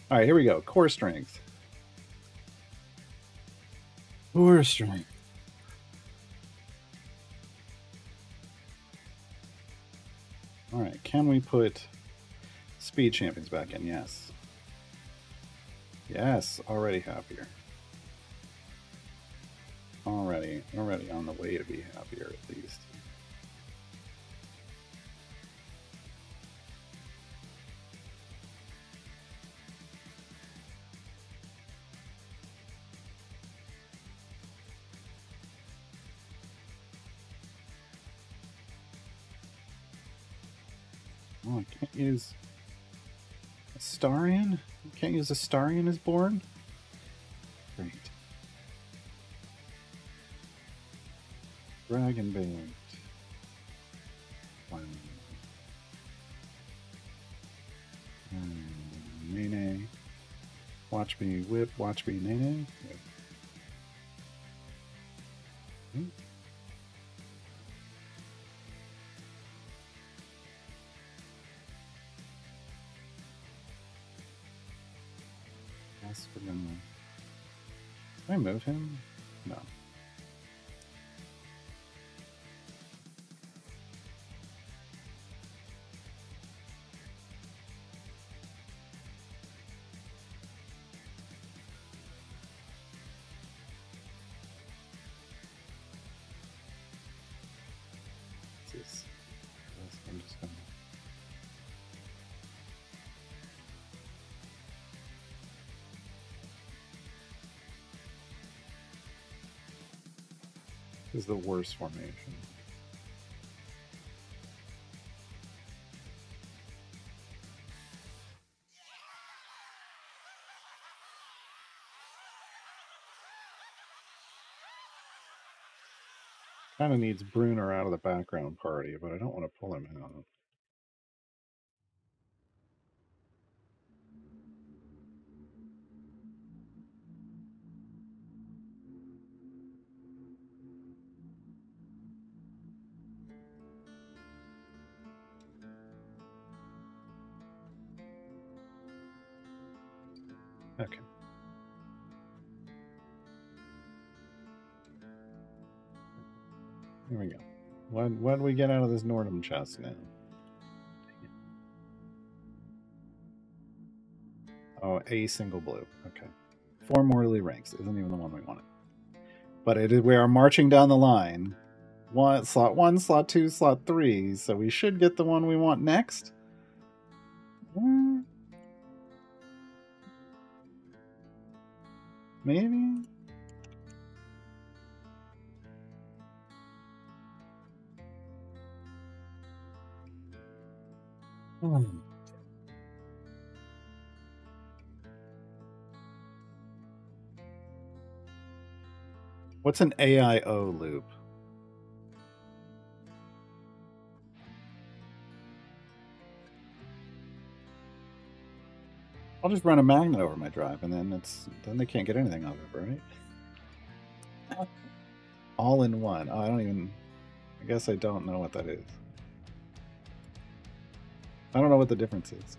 All right, here we go. Core strength. Core strength. All right, can we put speed champions back in? Yes. Yes, already happier. Already on the way to be happier at least. Oh, I can't use Astarion? Can't use Astarion as born? Great. Dragon Bait. Nene. Watch me whip, watch me Nene. Yes, we're gonna. Can I move him? No. I'm just gonna. This is the worst formation. Kind of needs Bruner out of the background party, but I don't want to pull him out. Okay. Here we go. What do we get out of this Nordom chest now? Oh, a single blue. Okay. 4 mortally ranks. Isn't even the one we wanted. But we are marching down the line. Slot 1, slot 2, slot 3. So we should get the one we want next. Maybe? What's an AIO loop? I'll just run a magnet over my drive, and then they can't get anything out of it, right? All in one. Oh, I guess I don't know what that is. I don't know what the difference is.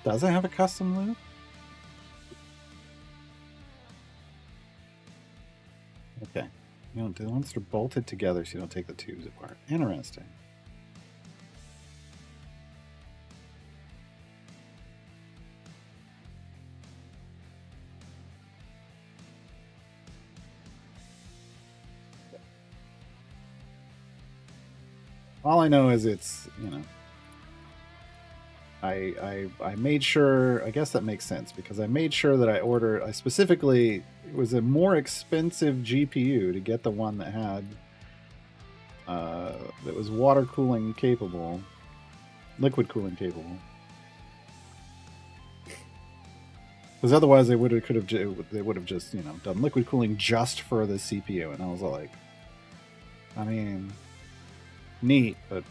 Does it have a custom loop? Okay. You don't do the ones that are bolted together so you don't take the tubes apart. Interesting. All I know is it's, I made sure, I guess that makes sense because I made sure that I specifically, it was a more expensive GPU to get the one that had that was water cooling capable, liquid cooling capable. Because otherwise, they would have just done liquid cooling just for the CPU, and I was like, I mean, neat, but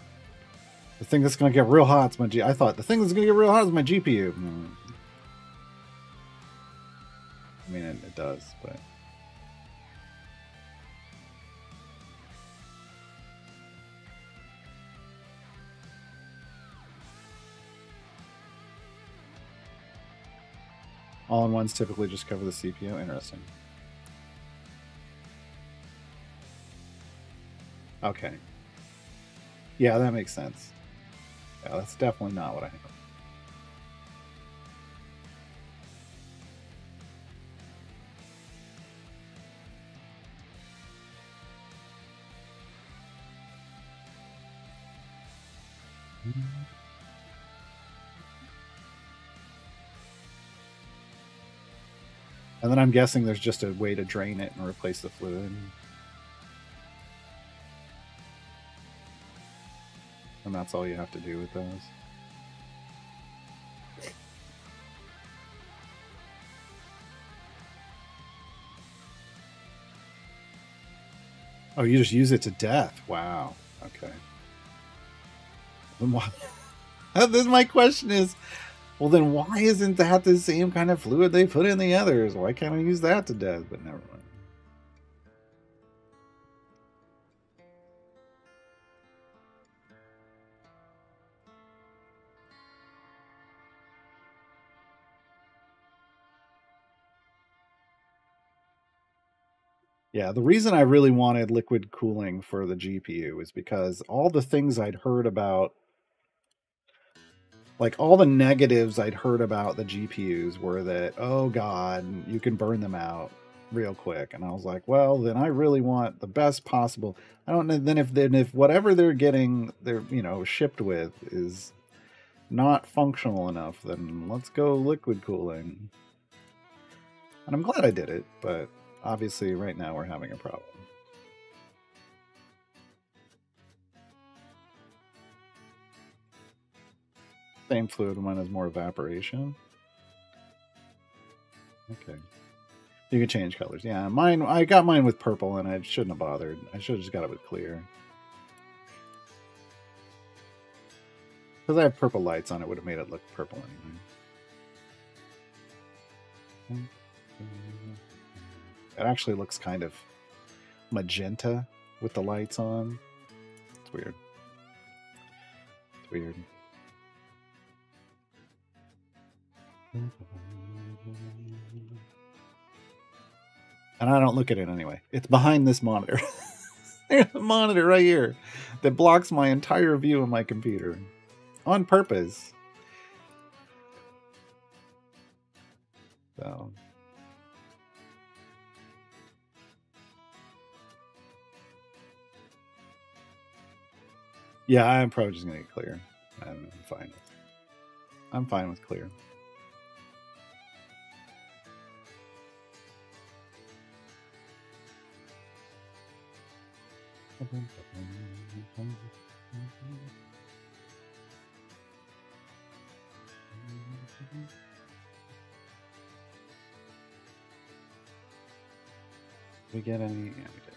the thing that's going to get real hot is my I thought the thing that's going to get real hot is my GPU. I mean, it does, but. All-in-ones typically just cover the CPU. Interesting. Okay. Yeah, that makes sense. Yeah, that's definitely not what I have. And then I'm guessing there's just a way to drain it and replace the fluid. And that's all you have to do with those. Oh, you just use it to death. Wow. Okay. Then my question is, well, then why isn't that the same kind of fluid they put in the others? Why can't I use that to death? But never mind. Yeah, the reason I really wanted liquid cooling for the GPU is because all the things I'd heard about, like all the negatives I'd heard about the GPUs were that, oh God, you can burn them out real quick. And I was like, well, then I really want the best possible. I don't know. Then if whatever they're getting, they're, shipped with is not functional enough, then let's go liquid cooling. And I'm glad I did it, but obviously right now we're having a problem. Same fluid, mine has more evaporation. Okay. You can change colors. Yeah, mine, I got mine with purple and I shouldn't have bothered. I should have just got it with clear. Because I have purple lights on it, would have made it look purple anyway. It actually looks kind of magenta with the lights on. It's weird. It's weird. And I don't look at it anyway. It's behind this monitor. There's a monitor right here that blocks my entire view of my computer. On purpose. So. Yeah, I'm probably just going to get clear. I'm fine. I'm fine with clear. We get any? Yeah, we did.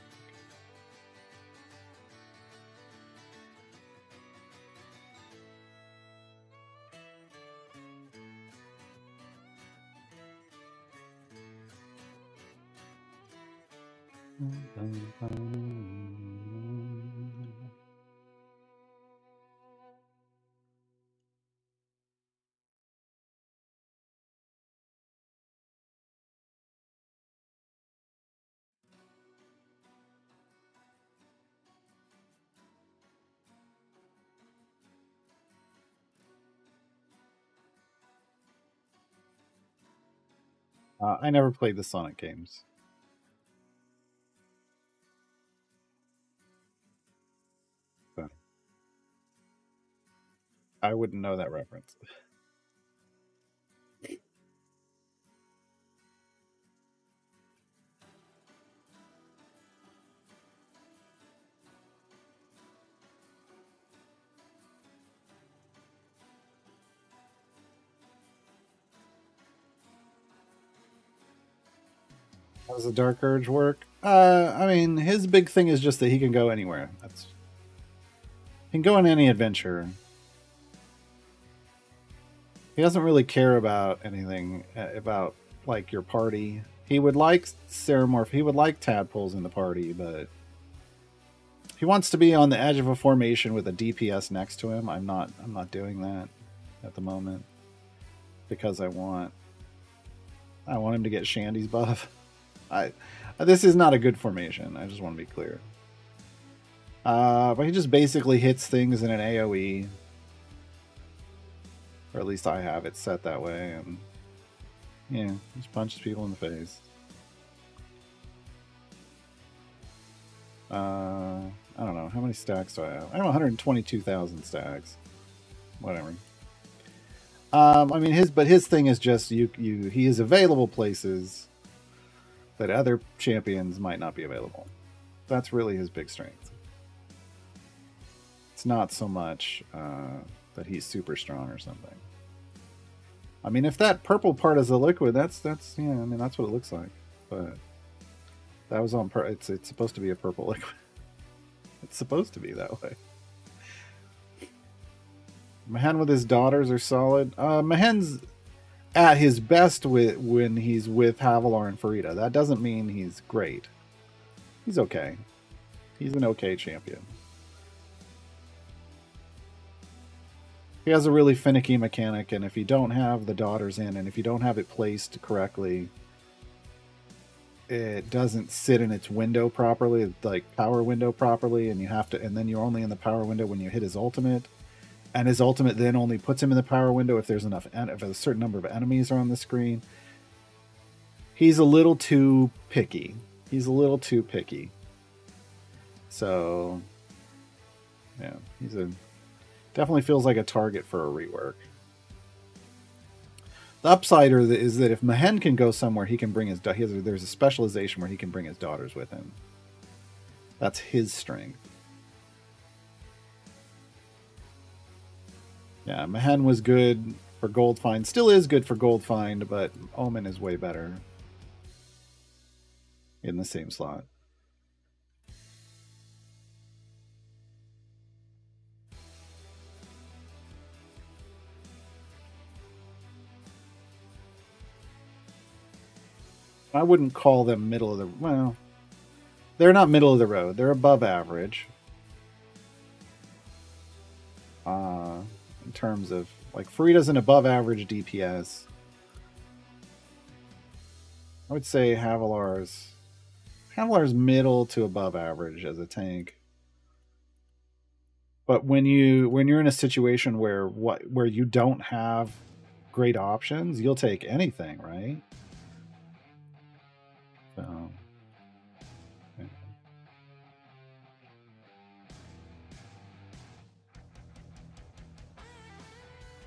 I never played the Sonic games. So I wouldn't know that reference. How does the Dark Urge work? I mean, his big thing is just that he can go anywhere. He can go on any adventure. He doesn't really care about anything about like your party. He would like Ceramorph. He would like tadpoles in the party, but he wants to be on the edge of a formation with a DPS next to him. I'm not doing that at the moment because I want him to get Shandy's buff. This is not a good formation. I just want to be clear. But he just basically hits things in an AoE. Or at least I have it set that way, and yeah, just punches people in the face. I don't know, how many stacks do I have? I have 122,000 stacks. Whatever. I mean, his thing is just he is available places that other champions might not be available. That's really his big strength. It's not so much that he's super strong or something. I mean, if that purple part is a liquid, that's yeah. I mean, that's what it looks like. But that was on purpose. It's supposed to be a purple liquid. It's supposed to be that way. Mahen with his daughters are solid. Mahen's at his best when he's with Havilar and Farida. That doesn't mean he's great. He's okay. He's an okay champion. He has a really finicky mechanic, and if you don't have the daughters in, and if you don't have it placed correctly, it doesn't sit in its window properly, like power window properly, and you have to, and then you're only in the power window when you hit his ultimate, and his ultimate then only puts him in the power window if there's enough, if a certain number of enemies are on the screen. He's a little too picky. He's a little too picky. So, yeah, definitely feels like a target for a rework. The upside is that if Mahen can go somewhere, he can bring his. There's a specialization where he can bring his daughters with him. That's his strength. Yeah, Mahen was good for Gold Find. Still is good for Gold Find, but Omen is way better in the same slot. I wouldn't call them middle of the... Well, they're not middle of the road. They're above average. In terms of... Like, Farida's an above average DPS. I would say Havilar's middle to above average as a tank. But when you're in a situation where you don't have great options, you'll take anything, right? So,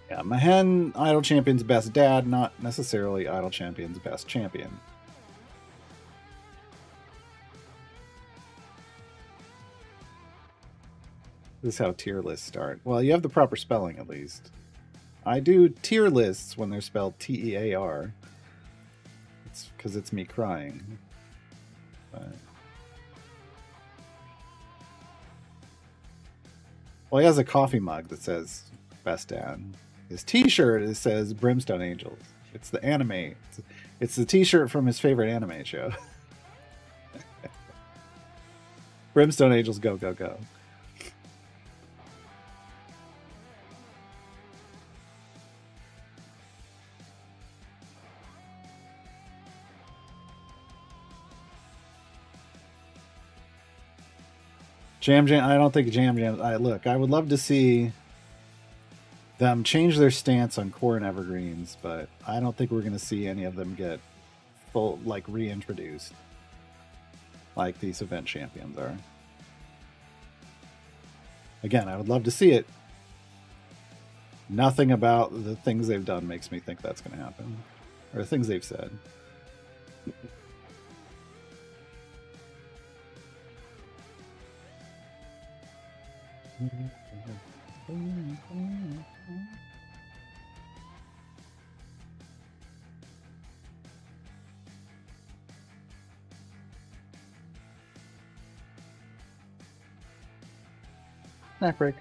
yeah, Mahen, Idle Champion's best dad, not necessarily Idle Champion's best champion. This is how tier lists start. Well, you have the proper spelling at least. I do tier lists when they're spelled T-E-A-R. It's because it's me crying. But... Well, he has a coffee mug that says Best Dad. His t-shirt says Brimstone Angels. It's the anime. It's the t-shirt from his favorite anime show. Brimstone Angels, go, go, go. Jam Jam, I don't think Jam Jam. Look, I would love to see them change their stance on core and evergreens, but I don't think we're going to see any of them get full, like, reintroduced like these event champions are. Again, I would love to see it. Nothing about the things they've done makes me think that's going to happen, or things they've said. Snack break.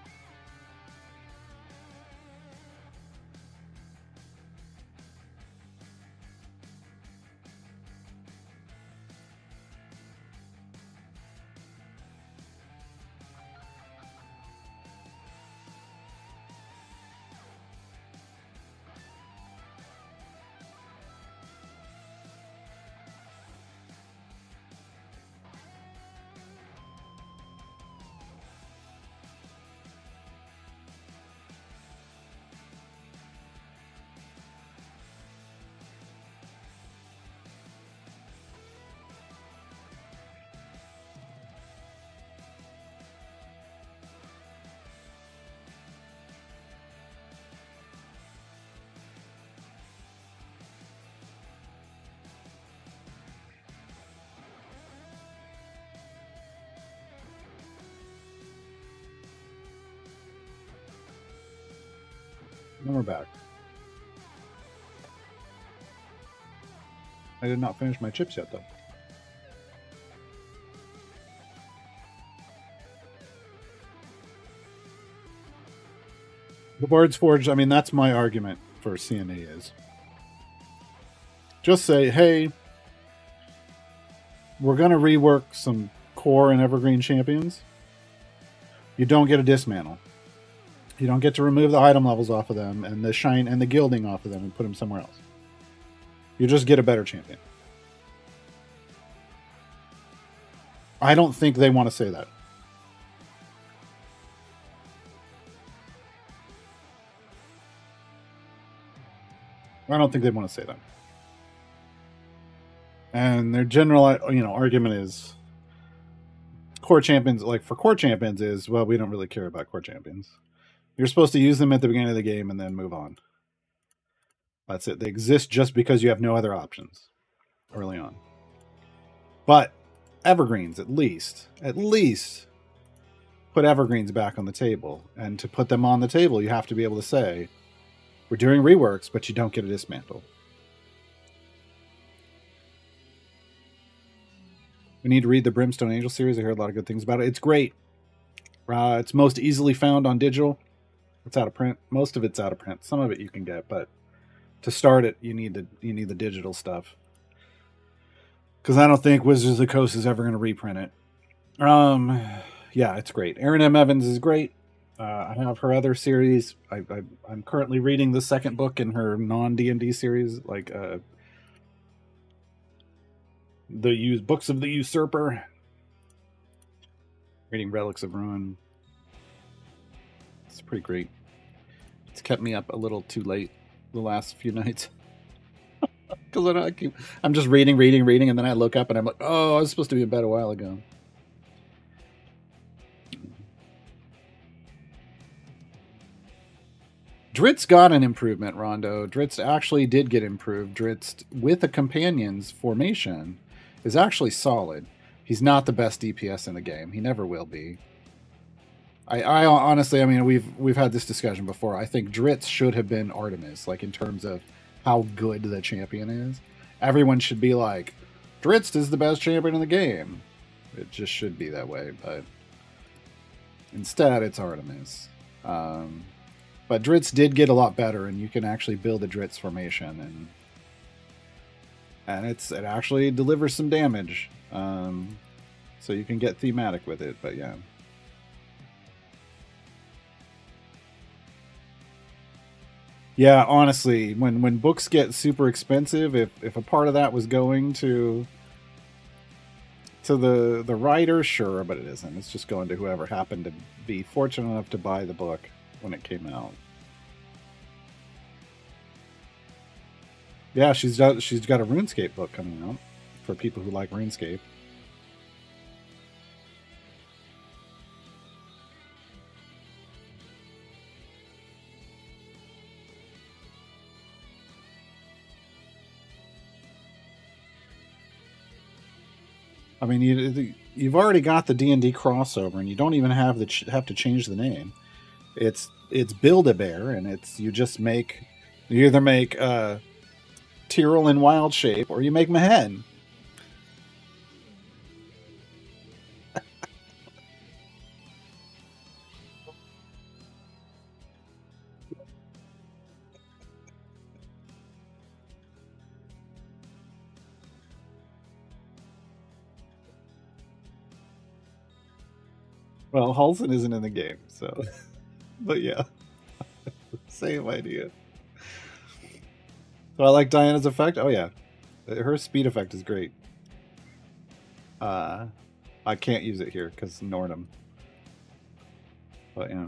And we're back. I did not finish my chips yet, though. The Bard's Forge, I mean, that's my argument for CNA is. Just say, hey, we're going to rework some core and evergreen champions. You don't get a dismantle. You don't get to remove the item levels off of them and the shine and the gilding off of them and put them somewhere else. You just get a better champion. I don't think they want to say that. I don't think they want to say that. And their general, argument is core champions, like for core champions is, well, we don't really care about core champions. You're supposed to use them at the beginning of the game and then move on. That's it. They exist just because you have no other options early on. But evergreens, at least put evergreens back on the table. And to put them on the table, you have to be able to say, we're doing reworks, but you don't get a dismantle. We need to read the Brimstone Angel series. I heard a lot of good things about it. It's great. It's most easily found on digital. It's out of print. Most of it's out of print. Some of it you can get, but to start it, you need the digital stuff. Because I don't think Wizards of the Coast is ever going to reprint it. Yeah, it's great. Erin M. Evans is great. I have her other series. I'm currently reading the second book in her non-D&D series, like the Books of the Usurper. Reading Relics of Ruin. It's pretty great. It's kept me up a little too late the last few nights. Because I'm just reading, and then I look up and I'm like, oh, I was supposed to be in bed a while ago. Dritz got an improvement, Rondo. Dritz actually did get improved. Dritz, with a companion's formation, is actually solid. He's not the best DPS in the game. He never will be. I honestly, I mean, we've had this discussion before. I think Dritz should have been Artemis, like in terms of how good the champion is. Everyone should be like, Dritz is the best champion in the game. It just should be that way, but instead it's Artemis. But Dritz did get a lot better, and you can actually build a Dritz formation, and it actually delivers some damage. So you can get thematic with it, but yeah. Yeah, honestly, when books get super expensive, if a part of that was going to the writer, sure, but it isn't. It's just going to whoever happened to be fortunate enough to buy the book when it came out. Yeah, she's got a RuneScape book coming out for people who like RuneScape. I mean, you've already got the D&D crossover, and you don't even have to change the name. It's Build-A-Bear, and you either make Tyrell in wild shape, or you make Mehen. Well, Halson isn't in the game, so. But yeah, same idea. So I like Diana's effect. Oh yeah, her speed effect is great. I can't use it here because Nordom. But yeah,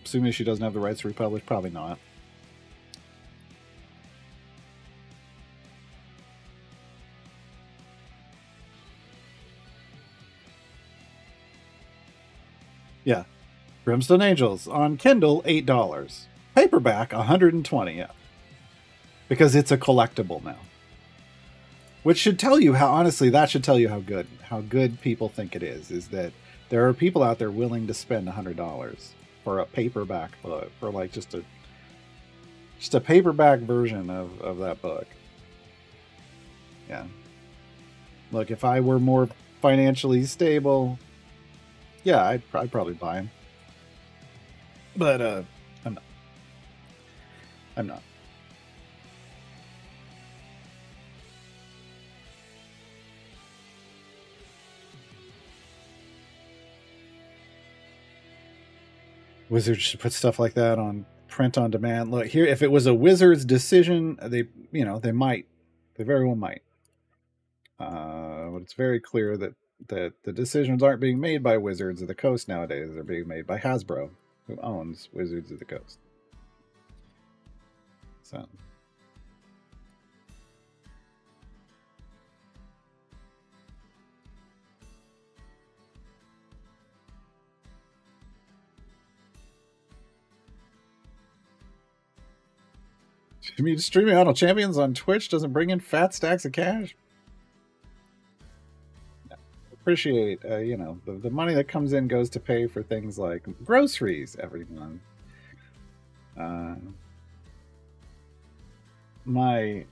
assuming she doesn't have the rights to republish, probably not. Yeah, Brimstone Angels on Kindle $8, paperback $120. Yeah, because it's a collectible now. Which should tell you how, honestly, that should tell you how good people think it is. Is that there are people out there willing to spend $100 for a paperback book, for like just a paperback version of that book. Yeah. Look, if I were more financially stable, yeah, I'd probably buy them. But I'm not. I'm not. Wizards should put stuff like that on print on demand. Look here, if it was a Wizards decision, they might, they very well might. But it's very clear that the decisions aren't being made by Wizards of the Coast nowadays. They're being made by Hasbro, who owns Wizards of the Coast. So. You mean streaming Idle Champions on Twitch doesn't bring in fat stacks of cash? Appreciate, the money that comes in goes to pay for things like groceries every month. My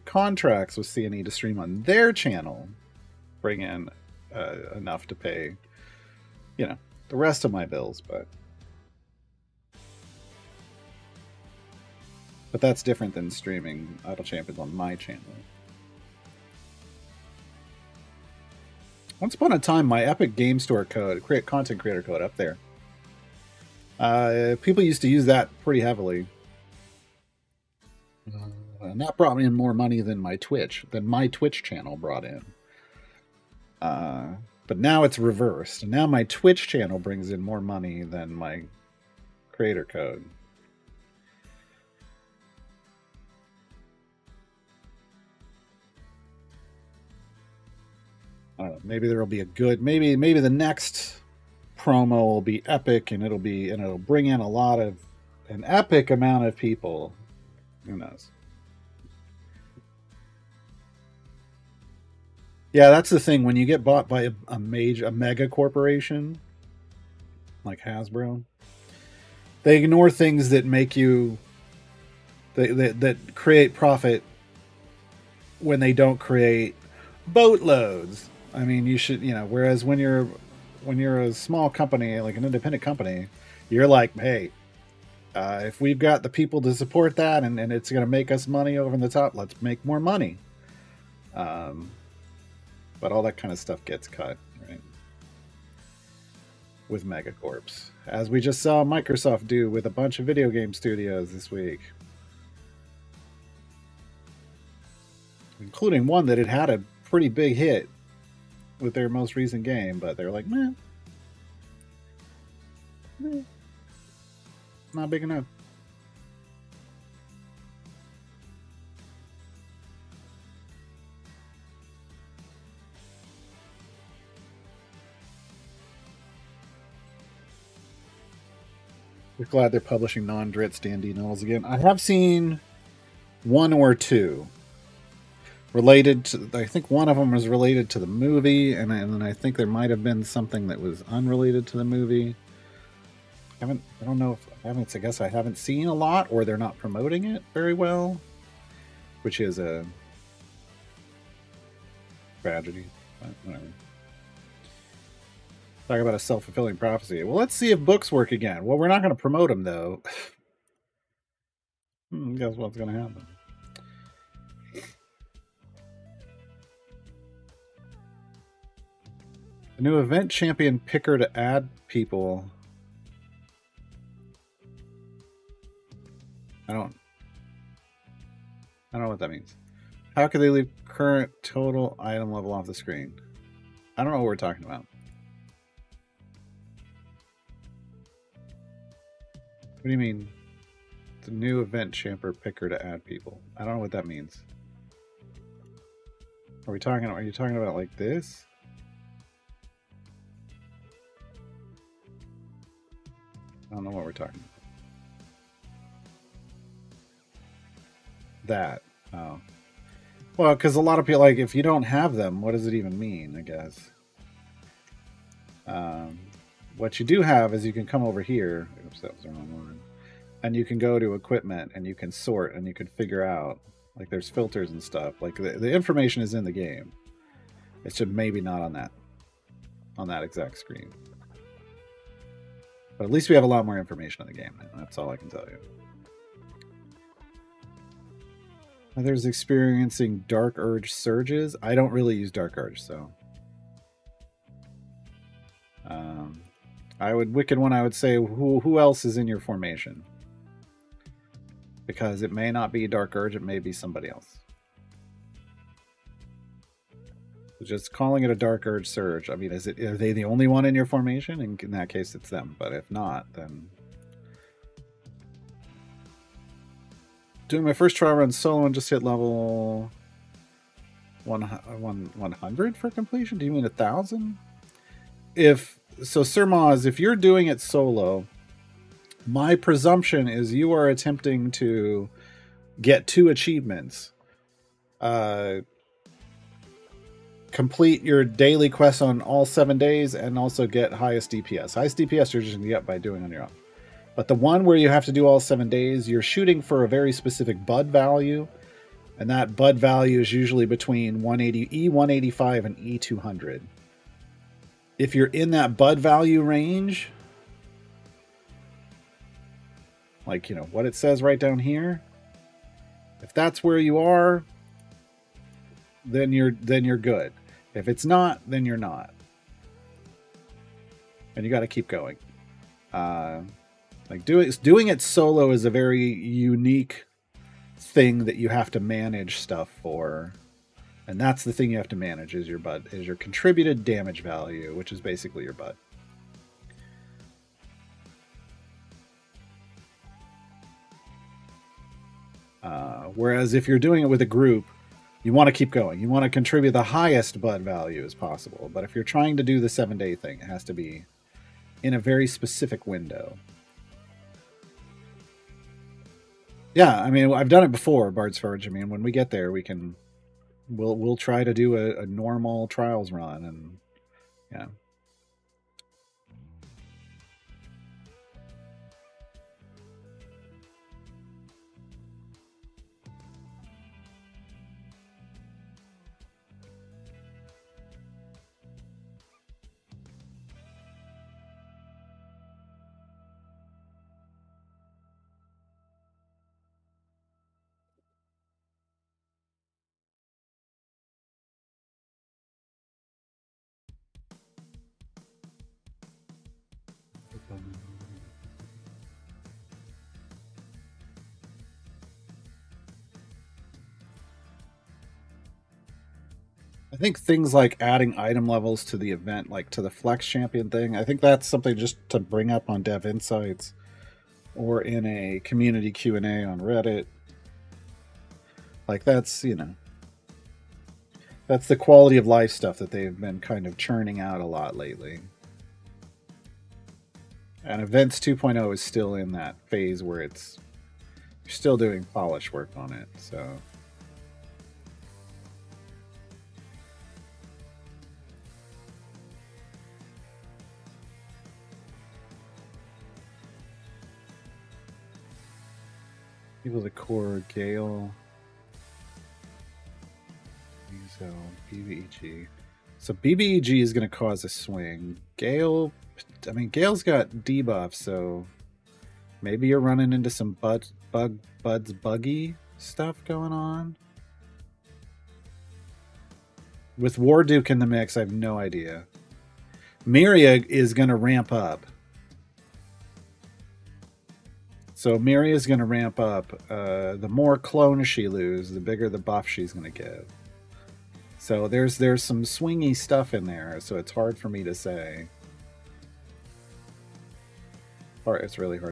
contracts with CNE to stream on their channel bring in enough to pay, the rest of my bills, but that's different than streaming Idle Champions on my channel. Once upon a time, my Epic Game Store code, content creator code, up there. People used to use that pretty heavily, and that brought in more money than my Twitch channel brought in. But now it's reversed. Now my Twitch channel brings in more money than my creator code. I don't know. Maybe there will be a good. Maybe the next promo will be epic, and it'll bring in an epic amount of people. Who knows? Yeah, that's the thing. When you get bought by a mega corporation like Hasbro, they ignore things that make you that create profit when they don't create boatloads. I mean, you should, whereas when you're a small company, like an independent company, you're like, hey, if we've got the people to support that and it's going to make us money over the top, let's make more money. But all that kind of stuff gets cut, right? With megacorps, as we just saw Microsoft do with a bunch of video game studios this week, including one that had a pretty big hit with their most recent game, but they're like, meh, not big enough. We're glad they're publishing non-Dritz D&D novels again. I have seen one or two related to. I think one of them was related to the movie, and then I think there might have been something that was unrelated to the movie. I don't know if I haven't. I guess I haven't seen a lot, or they're not promoting it very well, which is a tragedy. But whatever. Talk about a self-fulfilling prophecy. Well, let's see if books work again. Well, we're not going to promote them, though. Guess what's going to happen? A new event champion picker to add people. I don't know what that means. How can they leave current total item level off the screen? I don't know what we're talking about. What do you mean? The new event champion picker to add people. I don't know what that means. Are you talking about like this? I don't know what we're talking about. That. Oh. Well, because a lot of people, like, if you don't have them, what does it even mean, I guess? What you do have is you can come over here. Oops, that was the wrong one. And you can go to equipment and you can sort and you can figure out, like, there's filters and stuff. Like, the information is in the game. It's just maybe not on that exact screen. But at least we have a lot more information in the game now. That's all I can tell you. Others experiencing Dark Urge surges. I don't really use Dark Urge, so. Wicked One, I would say, who else is in your formation? Because it may not be Dark Urge, it may be somebody else. Just calling it a Dark Urge surge, I mean, are they the only one in your formation? In that case, it's them. But if not, then... Doing my first trial run solo and just hit level 100 for completion? Do you mean 1,000? So, Sir Moz, if you're doing it solo, my presumption is you are attempting to get 2 achievements. Complete your daily quests on all 7 days and also get highest DPS. Highest DPS you're just going to get by doing on your own. But the one where you have to do all 7 days, you're shooting for a very specific bud value. And that bud value is usually between E185 and E200. If you're in that bud value range, like, you know, what it says right down here, if that's where you are, then you're good. If it's not, then you're not. And you got to keep going. Like doing it solo is a very unique thing that you have to manage stuff for. And that's the thing you have to manage is your bud, is your contributed damage value, which is basically your bud. Whereas if you're doing it with a group, you want to keep going. You want to contribute the highest bud value as possible. But if you're trying to do the 7-day thing, it has to be in a very specific window. Yeah, I mean, I've done it before, Bard's Forge. I mean, when we get there, we'll try to do a normal trials run, and yeah. I think things like adding item levels to the event, like to the Flex Champion thing, I think that's something just to bring up on Dev Insights or in a community Q&A on Reddit. Like that's, you know, that's the quality of life stuff that they've been kind of churning out a lot lately. And Events 2.0 is still in that phase where you're still doing polish work on it, so... People to core Gale, Mizo, BBEG. So BBEG is going to cause a swing. Gale, I mean, Gale's got debuff, so maybe you're running into some Bud's buggy stuff going on. With Warduke in the mix, I have no idea. Miria is going to ramp up. So Miria is going to ramp up. The more clones she loses, the bigger the buff she's going to give. So there's some swingy stuff in there, so it's hard for me to say. Or it's really hard.